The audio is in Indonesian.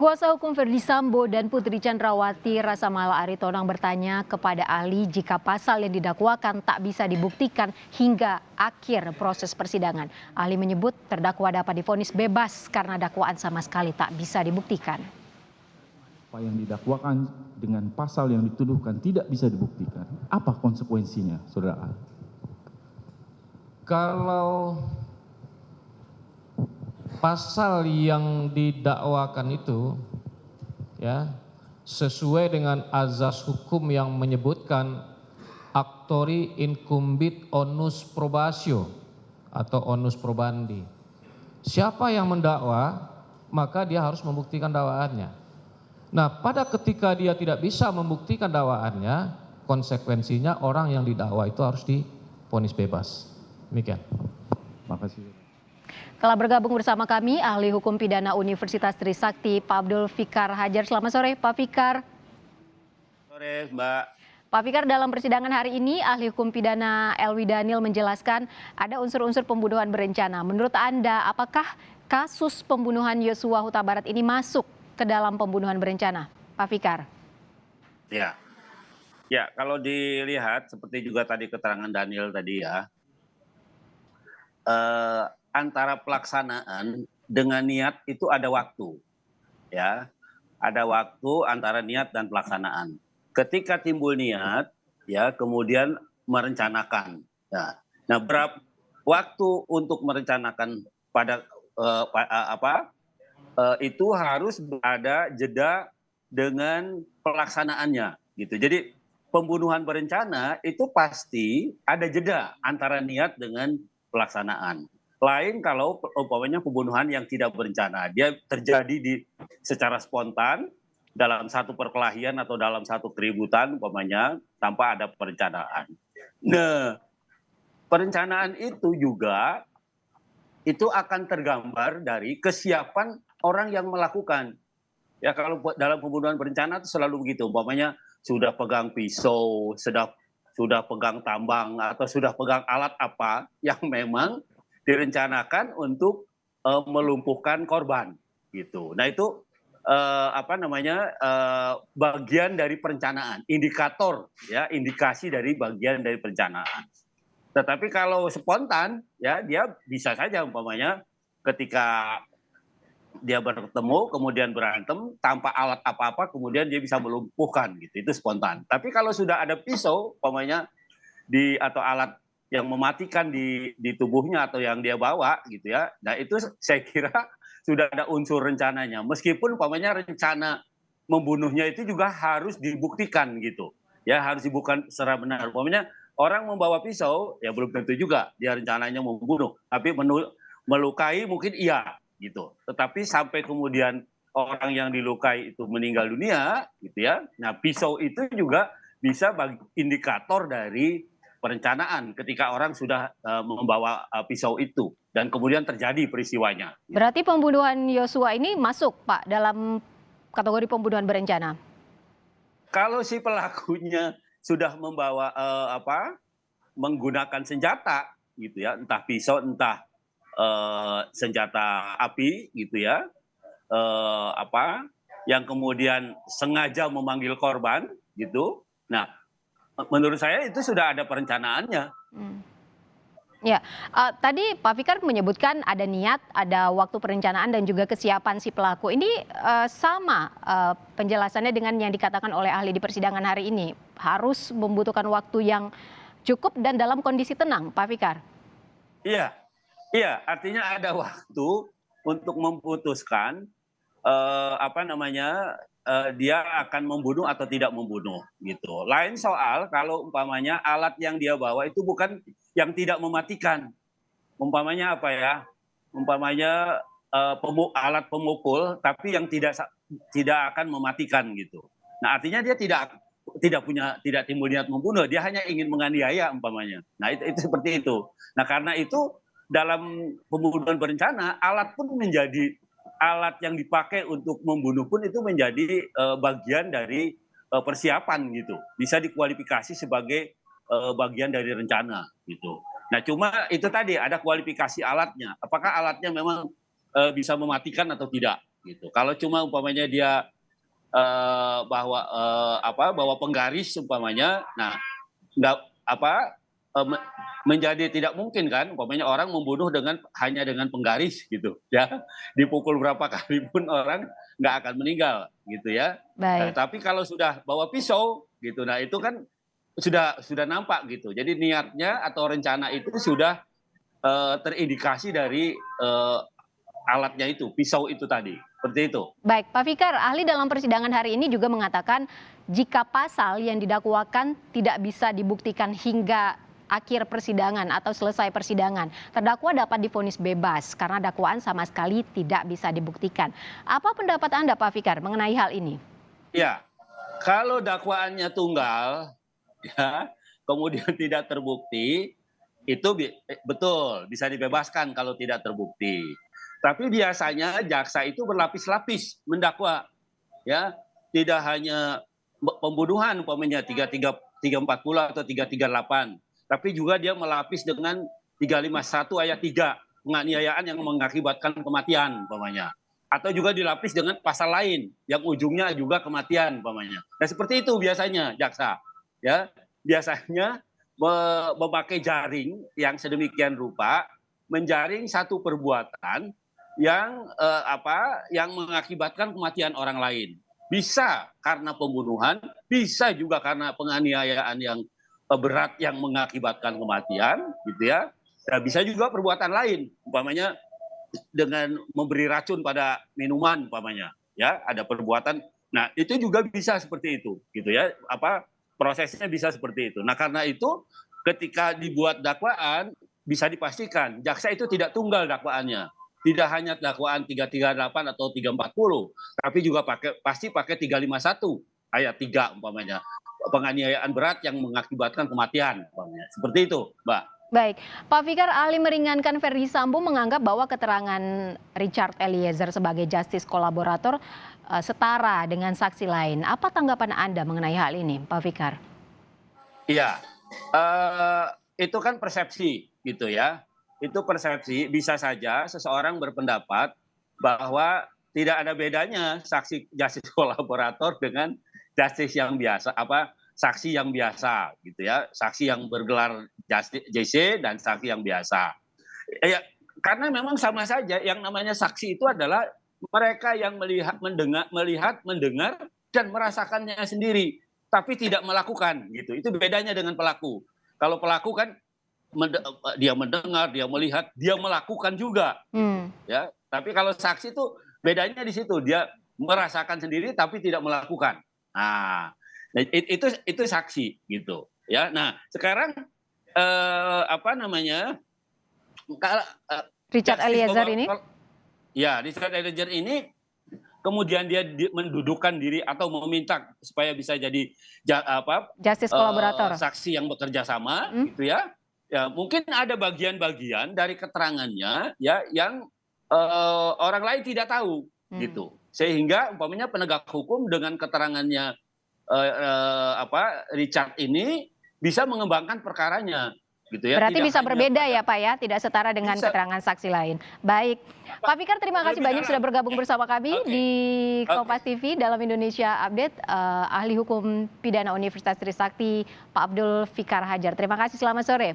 Kuasa hukum Verdi Sambo dan Putri Chandrawati Rasamala Aritonang bertanya kepada ahli jika pasal yang didakwakan tak bisa dibuktikan hingga akhir proses persidangan. Ahli menyebut terdakwa dapat divonis bebas karena dakwaan sama sekali tak bisa dibuktikan. Apa yang didakwakan dengan pasal yang dituduhkan tidak bisa dibuktikan. Apa konsekuensinya, saudara ahli? Kalau pasal yang didakwakan itu ya sesuai dengan azas hukum yang menyebutkan actori incumbit onus probatio atau onus probandi. Siapa yang mendakwa, maka dia harus membuktikan dakwaannya. Nah, pada ketika dia tidak bisa membuktikan dakwaannya, konsekuensinya orang yang didakwa itu harus divonis bebas. Demikian. Makasih. Telah bergabung bersama kami ahli hukum pidana Universitas Trisakti, Pak Abdul Fikar Hajar. Selamat sore, Pak Fikar. Sore, Mbak. Pak Fikar, dalam persidangan hari ini ahli hukum pidana Elwi Daniel menjelaskan ada unsur-unsur pembunuhan berencana. Menurut Anda, apakah kasus pembunuhan Yosua Huta Barat ini masuk ke dalam pembunuhan berencana, Pak Fikar? Ya, kalau dilihat seperti juga tadi keterangan Daniel tadi ya, antara pelaksanaan dengan niat itu ada waktu, ya, ada waktu antara niat dan pelaksanaan. Ketika timbul niat, ya, kemudian merencanakan. Ya. Nah, berapa waktu untuk merencanakan pada itu harus ada jeda dengan pelaksanaannya, gitu. Jadi pembunuhan berencana itu pasti ada jeda antara niat dengan pelaksanaan. Lain kalau umpamanya pembunuhan yang tidak berencana, dia terjadi secara spontan dalam satu perkelahian atau dalam satu keributan umpamanya tanpa ada perencanaan. Nah, perencanaan itu juga itu akan tergambar dari kesiapan orang yang melakukan. Ya, kalau dalam pembunuhan berencana itu selalu begitu, umpamanya sudah pegang pisau, sudah pegang tambang atau sudah pegang alat apa yang memang direncanakan untuk melumpuhkan korban gitu. Nah, itu bagian dari perencanaan, indikator ya, indikasi dari bagian dari perencanaan. Tetapi kalau spontan ya dia bisa saja umpamanya ketika dia bertemu kemudian berantem tanpa alat apa-apa kemudian dia bisa melumpuhkan gitu, itu spontan. Tapi kalau sudah ada pisau umpamanya atau alat yang mematikan di tubuhnya atau yang dia bawa gitu ya, nah itu saya kira sudah ada unsur rencananya, meskipun umpamanya rencana membunuhnya itu juga harus dibuktikan gitu ya, harus dibuktikan secara benar. Umpamanya orang membawa pisau ya belum tentu juga dia rencananya membunuh, tapi melukai mungkin iya gitu. Tetapi sampai kemudian orang yang dilukai itu meninggal dunia gitu ya. Nah, pisau itu juga bisa indikator dari perencanaan ketika orang sudah membawa pisau itu dan kemudian terjadi peristiwanya. Berarti pembunuhan Yosua ini masuk, Pak, dalam kategori pembunuhan berencana? Kalau si pelakunya sudah membawa menggunakan senjata gitu ya, entah pisau entah senjata api gitu ya, yang kemudian sengaja memanggil korban gitu. Nah, menurut saya itu sudah ada perencanaannya. Ya, tadi Pak Fikar menyebutkan ada niat, ada waktu perencanaan dan juga kesiapan si pelaku. Ini sama penjelasannya dengan yang dikatakan oleh ahli di persidangan hari ini. Harus membutuhkan waktu yang cukup dan dalam kondisi tenang, Pak Fikar. Iya, artinya ada waktu untuk memutuskan dia akan membunuh atau tidak membunuh gitu. Lain soal kalau umpamanya alat yang dia bawa itu bukan yang tidak mematikan. Umpamanya Umpamanya alat pemukul tapi yang tidak akan mematikan gitu. Nah, artinya dia tidak timbul niat membunuh, dia hanya ingin menganiaya umpamanya. Nah, itu seperti itu. Nah, karena itu dalam pembunuhan berencana alat pun menjadi alat yang dipakai untuk membunuh pun itu menjadi bagian dari persiapan gitu. Bisa dikualifikasi sebagai bagian dari rencana gitu. Nah, cuma itu tadi ada kualifikasi alatnya. Apakah alatnya memang bisa mematikan atau tidak? gitu. Kalau cuma umpamanya dia bawa penggaris umpamanya, nah nggak menjadi tidak mungkin kan, umpamanya orang membunuh hanya dengan penggaris gitu ya, dipukul berapa kali pun orang nggak akan meninggal gitu ya. Baik. Tapi kalau sudah bawa pisau gitu, nah itu kan sudah nampak gitu. Jadi niatnya atau rencana itu sudah terindikasi dari alatnya itu, pisau itu tadi, seperti itu. Baik, Pak Fikar, ahli dalam persidangan hari ini juga mengatakan jika pasal yang didakwakan tidak bisa dibuktikan hingga akhir persidangan atau selesai persidangan, terdakwa dapat divonis bebas karena dakwaan sama sekali tidak bisa dibuktikan. Apa pendapat Anda, Pak Fikar, mengenai hal ini? Ya, kalau dakwaannya tunggal, ya, kemudian tidak terbukti, itu betul bisa dibebaskan kalau tidak terbukti. Tapi biasanya jaksa itu berlapis-lapis mendakwa, ya, tidak hanya pembunuhan umpamanya 340 atau 338, tapi juga dia melapis dengan 351 ayat 3, penganiayaan yang mengakibatkan kematian umpamanya. Atau juga dilapis dengan pasal lain yang ujungnya juga kematian umpamanya. Nah, seperti itu biasanya jaksa, ya. Biasanya memakai jaring yang sedemikian rupa menjaring satu perbuatan yang yang mengakibatkan kematian orang lain. Bisa karena pembunuhan, bisa juga karena penganiayaan yang berat yang mengakibatkan kematian, gitu ya. Dan bisa juga perbuatan lain, umpamanya dengan memberi racun pada minuman, umpamanya, ya, ada perbuatan. Nah, itu juga bisa seperti itu, gitu ya. Prosesnya bisa seperti itu. Nah, karena itu ketika dibuat dakwaan bisa dipastikan jaksa itu tidak tunggal dakwaannya. Tidak hanya dakwaan 338 atau 340, tapi juga pasti pakai 351 ayat 3 umpamanya. Penganiayaan berat yang mengakibatkan kematian umpamanya. Seperti itu, Mbak. Baik, Pak Fikar, ahli meringankan Verdi Sambo menganggap bahwa keterangan Richard Eliezer sebagai justice kolaborator setara dengan saksi lain. Apa tanggapan Anda mengenai hal ini, Pak Fikar? Iya, itu kan persepsi gitu ya. Itu persepsi, bisa saja seseorang berpendapat bahwa tidak ada bedanya saksi justice kolaborator dengan justice yang biasa, saksi yang biasa gitu ya, saksi yang bergelar JC dan saksi yang biasa. Ya, karena memang sama saja, yang namanya saksi itu adalah mereka yang melihat, mendengar dan merasakannya sendiri, tapi tidak melakukan gitu. Itu bedanya dengan pelaku. Kalau pelaku kan dia mendengar, dia melihat, dia melakukan juga. Ya, tapi kalau saksi itu bedanya di situ, dia merasakan sendiri tapi tidak melakukan. Nah, itu saksi gitu. Ya, nah sekarang Richard Eliezer ini? Ya, Richard Eliezer ini kemudian dia mendudukkan diri atau meminta supaya bisa jadi justice kolaborator, saksi yang bekerja sama, gitu ya. Ya, mungkin ada bagian-bagian dari keterangannya ya yang orang lain tidak tahu, gitu. Sehingga umpamanya penegak hukum dengan keterangannya Richard ini bisa mengembangkan perkaranya, gitu ya. Berarti bisa berbeda ya Pak ya, tidak setara dengan keterangan saksi lain. Baik, Pak Fikar, terima kasih banyak sudah bergabung bersama kami di Kompas TV dalam Indonesia Update. Ahli hukum pidana Universitas Trisakti, Pak Abdul Fikar Hajar. Terima kasih, selamat sore.